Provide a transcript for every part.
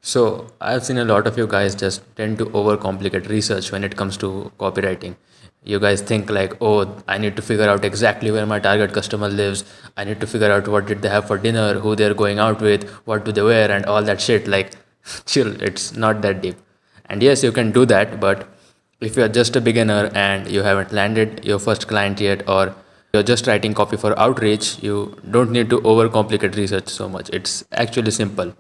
So, I've seen a lot of you guys just tend to overcomplicate research when it comes to copywriting. You guys think like, oh, I need to figure out exactly where my target customer lives. I need to figure out what did they have for dinner, who they're going out with, what do they wear, and all that shit. Like, chill, it's not that deep. And yes, you can do that, but if you're just a beginner and you haven't landed your first client yet, or you're just writing copy for outreach, you don't need to overcomplicate research so much. It's actually simple.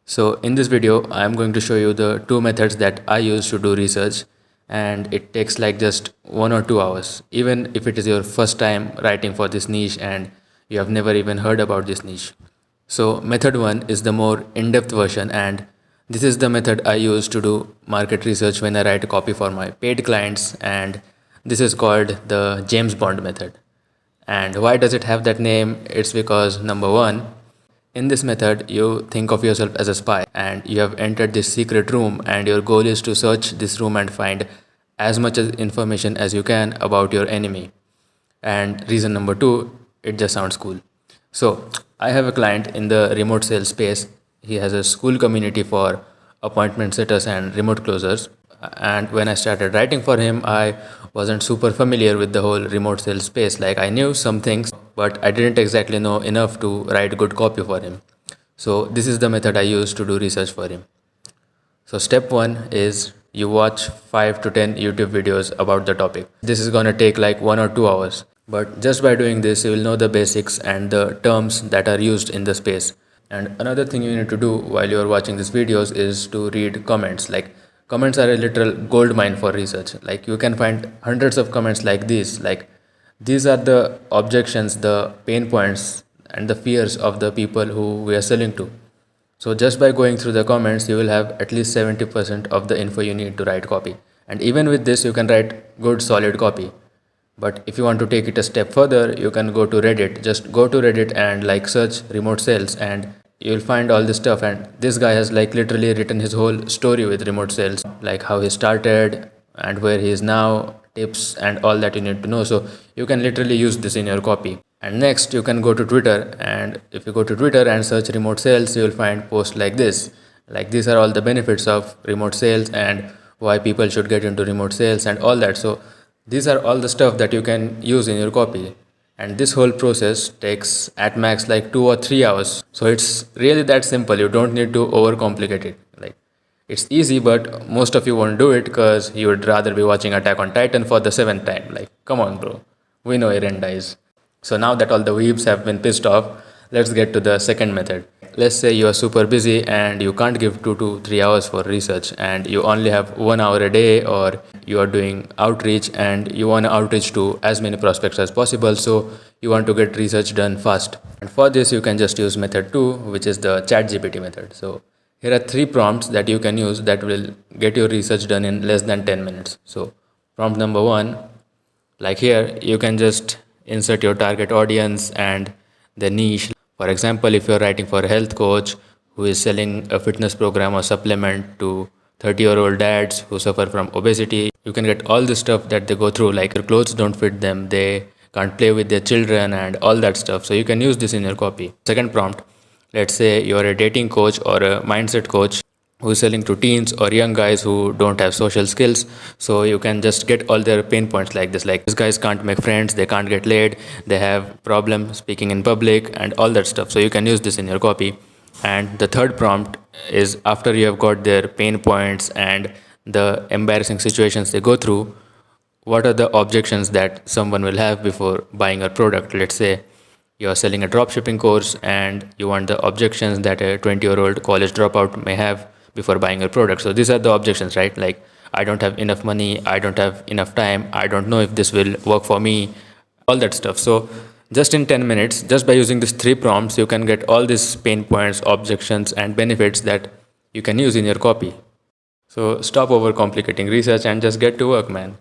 So in this video, I am going to show you the two methods that I use to do research, and it takes like just 1 or 2 hours. Even if it is your first time writing for this niche and you have never even heard about this niche. So method one is the more in-depth version, and this is the method I use to do market research when I write a copy for my paid clients, and this is called the James Bond method. And why does it have that name? It's because number one, in this method, you think of yourself as a spy and you have entered this secret room, and your goal is to search this room and find as much information as you can about your enemy. And reason number two, it just sounds cool. So, I have a client in the remote sales space. He has a school community for appointment setters and remote closers. And when I started writing for him, I wasn't super familiar with the whole remote sales space. Like, I knew some things, but I didn't exactly know enough to write good copy for him. So, this is the method I use to do research for him. So step one is you watch 5 to 10 YouTube videos about the topic. This is gonna take like 1 or 2 hours. But just by doing this, you will know the basics and the terms that are used in the space. And another thing you need to do while you are watching these videos is to read comments. Like, comments are a literal gold mine for research. Like, you can find hundreds of comments like these. Like, these are the objections, the pain points, and the fears of the people who we are selling to. So just by going through the comments, you will have at least 70% of the info you need to write copy. And even with this, you can write good solid copy. But if you want to take it a step further, you can go to Reddit. Just go to Reddit and like search remote sales, and you'll find all this stuff. And this guy has like literally written his whole story with remote sales, like how he started and where he is now, tips and all that you need to know. So you can literally use this in your copy. And next, you can go to Twitter, and if you go to Twitter and search remote sales, you will find posts like this. Like, these are all the benefits of remote sales and why people should get into remote sales and all that. So these are all the stuff that you can use in your copy. And this whole process takes at max like 2 or 3 hours. So it's really that simple. You don't need to overcomplicate it. Like, it's easy, but most of you won't do it because you would rather be watching Attack on Titan for the seventh time. Like, come on, bro. We know Eren dies. So now that all the weebs have been pissed off, let's get to the second method. Let's say you are super busy and you can't give 2 to 3 hours for research, and you only have 1 hour a day, or you are doing outreach and you want to outreach to as many prospects as possible. So you want to get research done fast. And for this, you can just use method 2, which is the ChatGPT method. So here are 3 prompts that you can use that will get your research done in less than 10 minutes. So prompt number 1, like here, you can just insert your target audience and the niche. For example, if you're writing for a health coach who is selling a fitness program or supplement to 30-year-old dads who suffer from obesity, you can get all the stuff that they go through, like your clothes don't fit them, they can't play with their children and all that stuff. So you can use this in your copy. Second prompt, let's say you're a dating coach or a mindset coach who's selling to teens or young guys who don't have social skills. So you can just get all their pain points like this. Like, these guys can't make friends, they can't get laid, they have problems speaking in public and all that stuff. So you can use this in your copy. And the third prompt is, after you have got their pain points and the embarrassing situations they go through, what are the objections that someone will have before buying a product? Let's say you are selling a dropshipping course and you want the objections that a 20-year-old college dropout may have before buying a product. So these are the objections, right? Like, I don't have enough money, I don't have enough time, I don't know if this will work for me, all that stuff. So just in 10 minutes, just by using these 3 prompts, you can get all these pain points, objections and benefits that you can use in your copy. So stop overcomplicating research and just get to work, man.